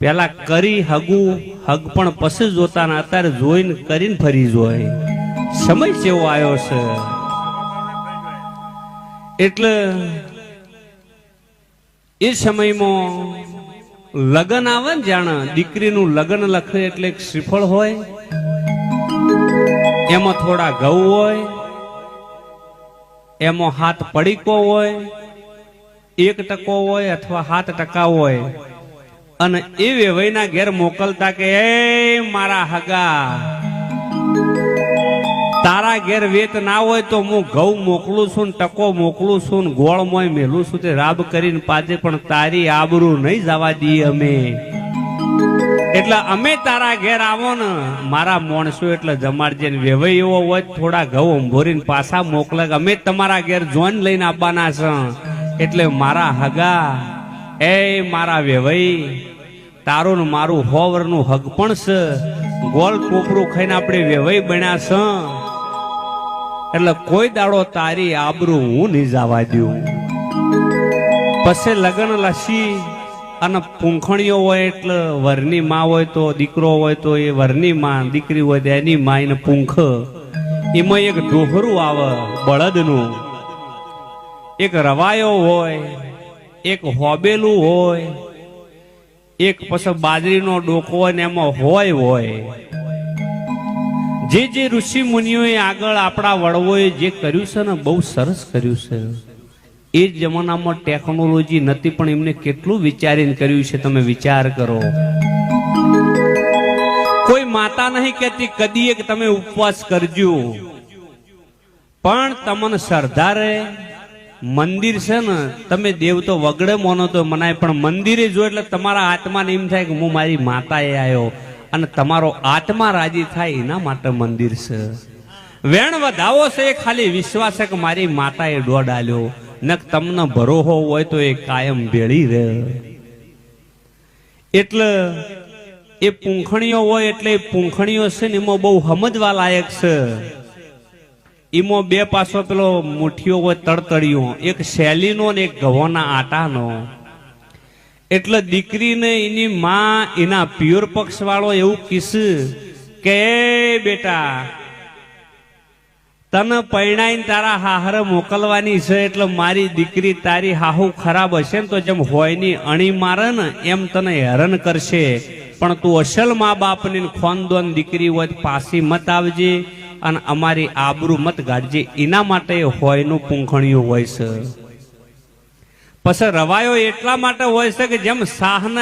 પેલા કરી હગું હગ પણ પછી જોતા ને અત્યારે જોઈને કરીને ફરી જોય. સમય કેવો આવ્યો છે. એટલે એ સમયમાં લગ્ન આવે ને, જાણે દીકરીનું લગ્ન લખે એટલે એક શ્રીફળ હોય, એમાં થોડા ઘઉં હોય, એમાં 7 પડીકો હોય, 1% હોય અથવા 7% હોય, અને એ વેવાઈના ઘેર મોકલતા કે એ મારા હગા, તારા ઘેર વેત ના હોય તો હું ઘઉં મોકલું છું ને ટકો મોકલું છું ને ગોળ મોય મેલું છું તે રાબ કરીને પાજે, પણ તારી આબરૂ નહીં જવા દઈએ અમે. એટલે અમે તારા ઘેર આવો ને મારા માણસો એટલે જમાડજે. વેવાઈ એવો હોય થોડા ઘઉં અંભોરીને પાછા મોકલે, અમે તમારા ઘેર જોન લઈને આવવાના છે. એટલે મારા હગા, એ મારા વેવાઈ, તારું ને મારું 100 વર્ષનું હગ પણ છે. ગોળ ટોપરું ખાઈને આપણે વેવાઈ બન્યા છે. એટલે કોઈ દાડો તારી આબરૂ હું નહીં જવા દઉં. પછી લગ્ન લસી અને પૂંખણીઓ હોય એટલે વરની માં હોય તો દીકરો હોય તો એ વરની માં, દીકરી હોય તો એની માં, એને પૂંખ. એમાં એક ડોહરું આવે બળદનું, એક રવાયો હોય, એક હોબેલું હોય, એક પછી બાજરીનો ડોકો હોય ને એમાં હોય. જે ઋષિ મુનિઓએ આગળ આપણા વડવોએ જે કર્યું છે ને, બહુ સરસ કર્યું છે. એ જમાનામાં ટેકનોલોજી નથી, પણ એમને કેટલું વિચારીને કર્યું છે તમે વિચાર કરો. કોઈ માતા નહીં કહેતી કદી એક તમે ઉપવાસ કરજો, પણ તમને સરદારે મંદિર છે ને, તમે દેવ તો વગડે મોનો તો મનાય, પણ મંદિરે જો એટલે તમારા આત્માને એમ થાય કે હું મારી માતાએ આવ્યો, અને તમારો આત્મા રાજી થાય એના માટે મંદિર છે. વેણ વધાવો છે એ ખાલી વિશ્વાસ છે કે મારી માતાએ દોડ આલ્યો, ન તમને ભરોહો હોય તો એ કાયમ ભેળી રહે. એટલે એ પૂંખણીઓ હોય એટલે એ પૂંખણીઓ છે ને એમાં બહુ સમજવા લાયક છે. એમાં 2 પાસો પેલો મુઠ્ઠીઓ હોય તડતડિયો, એક શેલીનો ને એક ઘઉંના આટાનો. એટલે દીકરીને એની માં, એના પિયોર પક્ષ વાળો એવું કીધું કે બેટા, તને પૈણાઈને તારા હાહરે મોકલવાની છે. એટલે મારી દીકરી તારી હાહુ ખરાબ હશે ને તો જેમ હોયની અણી મારે ને એમ તને હેરાન કરશે, પણ તું અસલ મા બાપની ખોનદોન દીકરી હોય પાછી મત આવજે અને અમારી આબરૂ મત ગાઢજે. એના માટે હોયનું પૂંખણિયું હોય છે. પછી રવાયો એટલા માટે હોય છે કે જેમ શાહના